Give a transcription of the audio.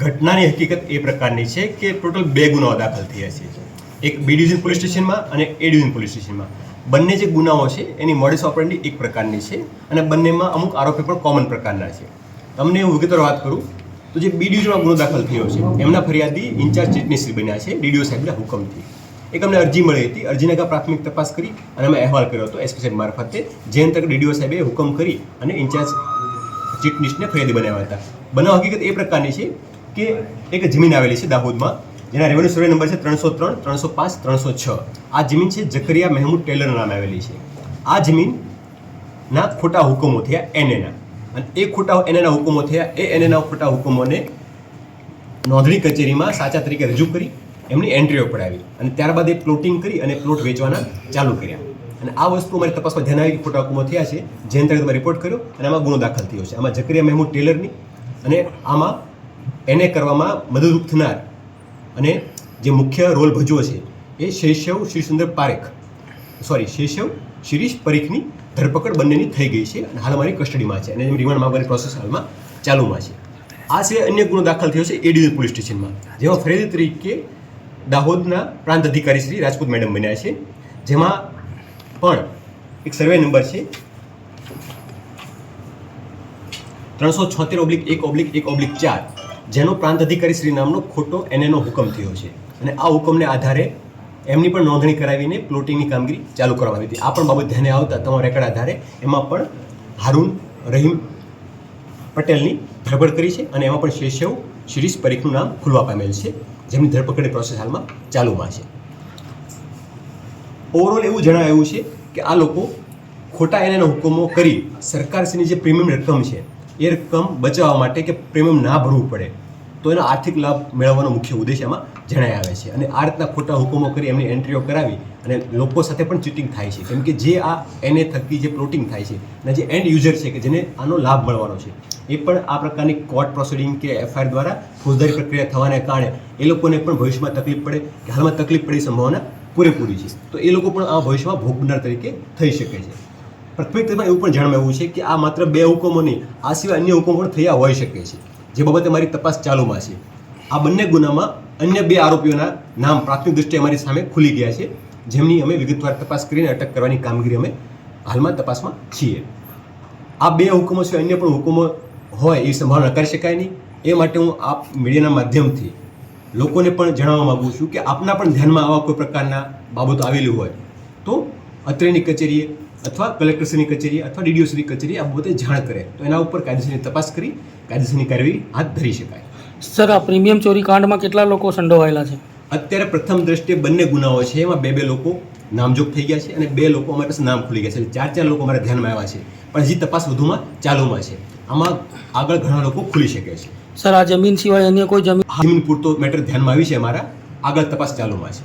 ઘટનાની હકીકત એ પ્રકારની છે કે ટોટલ 2 ગુનાઓ દાખલ થયા છે. એક બી ડિવિઝન પોલીસ સ્ટેશનમાં અને એ ડિવિઝન પોલીસ સ્ટેશનમાં. બંને જે ગુનાઓ છે એની મોડસ ઓપરેન્ડી એક પ્રકારની છે અને બંનેમાં અમુક આરોપી પણ કોમન પ્રકારના છે. તમને હું વિગતવાર વાત કરું તો જે બી ડિવિઝનમાં ગુનો દાખલ થયો છે એમના ફરિયાદી ઇન્ચાર્જ ચીટનીશ્રી બન્યા છે ડીડીઓ સાહેબના હુકમથી. એક અમને અરજી મળી હતી, અરજીને પ્રાથમિક તપાસ કરી અને અમે અહેવાલ કર્યો હતો એસપી સાહેબ મારફતે, જે અંતર્ગત ડીડીઓ સાહેબે હુકમ કરી અને ઇન્ચાર્જ ચીટનીશને ફરિયાદી બનાવ્યા હતા. બનાવ હકીકત એ પ્રકારની છે કે એક જમીન આવેલી છે દાહોદમાં, જેના રેવન્યુ સર્વે નંબર છે 303, 305, 306. આ જમીન છે જકરિયા મહેમૂદ ટેલરના નામે આવેલી છે. આ જમીનના ખોટા હુકમો થયા એનએના, અને એ ખોટા એનએના હુકમો થયા એ એનએના ખોટા હુકમોને નોંધણી કચેરીમાં સાચા તરીકે રજૂ કરી એમની એન્ટ્રીઓ પડાવી અને ત્યારબાદ એ પ્લોટિંગ કરી અને પ્લોટ વેચવાના ચાલુ કર્યા. અને આ વસ્તુ અમારી તપાસમાં ધ્યાન આવી કે ખોટા હુકમો થયા છે, જે અંતર્ગત અમે રિપોર્ટ કર્યો અને આમાં ગુનો દાખલ થયો છે. આમાં જકરિયા મહેમૂદ ટેલરની અને આમાં એને કરવામાં મદદરૂપ થનાર અને જે મુખ્ય રોલ ભજવો છે એ શૈશવ શ્રીસુંદર પારેખ શૈશવ શિરીષ પરીખની ધરપકડ બંનેની થઈ ગઈ છે અને હાલ અમારી કસ્ટડીમાં છે અને રિમાન્ડ માંગવાની પ્રોસેસ હાલમાં ચાલુમાં છે. આ સિવાય અન્ય ગુનો દાખલ થયો છે એ ડિવિઝન પોલીસ સ્ટેશનમાં, જેમાં ફરિયાદી તરીકે દાહોદના પ્રાંત અધિકારી શ્રી રાજપૂત મેડમ બન્યા છે. જેમાં પણ એક સર્વે નંબર છે 376/1/1/4, જેનો પ્રાંત અધિકારી શ્રી નામનો ખોટો એનએનો હુકમ થયો છે અને આ હુકમને આધારે એમની પણ નોંધણી કરાવીને પ્લોટિંગની કામગીરી ચાલુ કરવામાં આવી હતી. આ પણ બાબત ધ્યાને આવતા તમારા રેકર્ડ આધારે એમાં પણ હારૂન રહીમ પટેલની ધરપકડ કરી છે અને એમાં પણ શૈશવ શિરીષ પરીખનું નામ ખુલવા પામેલ છે, જેમની ધરપકડની પ્રોસેસ હાલમાં ચાલુમાં છે. ઓવરઓલ એવું જણાવ્યું છે કે આ લોકો ખોટા એનએના હુકમો કરી સરકારશ્રીની જે પ્રીમિયમ રકમ છે એ રકમ બચાવવા માટે કે પ્રીમિયમ ના ભરવું પડે તો એનો આર્થિક લાભ મેળવવાનો મુખ્ય ઉદ્દેશ એમાં જણાઈ આવે છે. અને આ રીતના ખોટા હુકમો કરી એમની એન્ટ્રીઓ કરાવી અને લોકો સાથે પણ ચીટિંગ થાય છે, કેમ કે જે આ એને થકી જે પ્લોટિંગ થાય છે અને જે એન્ડ યુઝર છે કે જેને આનો લાભ મળવાનો છે એ પણ આ પ્રકારની કોર્ટ પ્રોસિડિંગ કે એફઆઈઆર દ્વારા ફોજદારી પ્રક્રિયા થવાને કારણે એ લોકોને પણ ભવિષ્યમાં તકલીફ પડે કે હાલમાં તકલીફ પડે સંભાવના પૂરેપૂરી છે. તો એ લોકો પણ આ ભવિષ્યમાં ભોગ બનનાર તરીકે થઈ શકે છે. પ્રાથમિકતામાં એવું પણ જાણવા આવ્યું છે કે આ માત્ર 2 હુકમો નહીં, આ સિવાય અન્ય હુકમો પણ થયા હોઈ શકે છે, જે બાબતે મારી તપાસ ચાલુમાં છે. આ બંને ગુનામાં અન્ય 2 આરોપીઓના નામ પ્રાથમિક દૃષ્ટિએ અમારી સામે ખુલી ગયા છે, જેમની અમે વિગતવાર તપાસ કરીને અટક કરવાની કામગીરી અમે હાલમાં તપાસમાં છીએ. આ 2 હુકમો સિવાય અન્ય પણ હુકમો હોય એવી સંભાવના નકારી શકાય નહીં. એ માટે હું આપ મીડિયાના માધ્યમથી લોકોને પણ જણાવવા માગું છું કે આપના પણ ધ્યાનમાં આવા કોઈ પ્રકારના બાબતો આવેલી હોય તો અત્રેની કચેરીએ અથવા કલેક્ટરશ્રીની કચેરી અથવા ડીડીઓશ્રીની કચેરી આ બાબતે જાણ કરે તો એના ઉપર કાયદેસરની તપાસ કરી કાયદેસરની કાર્યવાહી હાથ ધરી શકાય. સર, આ પ્રીમિયમ ચોરી કાંડમાં કેટલા લોકો સંડોવાયેલા છે? અત્યારે પ્રથમ દ્રષ્ટિએ બંને ગુનાઓ છે એમાં 2 લોકો નામજોગ થઈ ગયા છે અને 2 લોકો અમારી પાસે નામ ખુલી ગયા છે. 4 લોકો અમારા ધ્યાનમાં આવ્યા છે, પણ હજી તપાસ વધુમાં ચાલુમાં છે. આમાં આગળ ઘણા લોકો ખુલી શકે છે. સર, આ જમીન સિવાય અન્ય કોઈ જમીન પૂરતો મેટર ધ્યાનમાં આવી છે, અમારા આગળ તપાસ ચાલુમાં છે.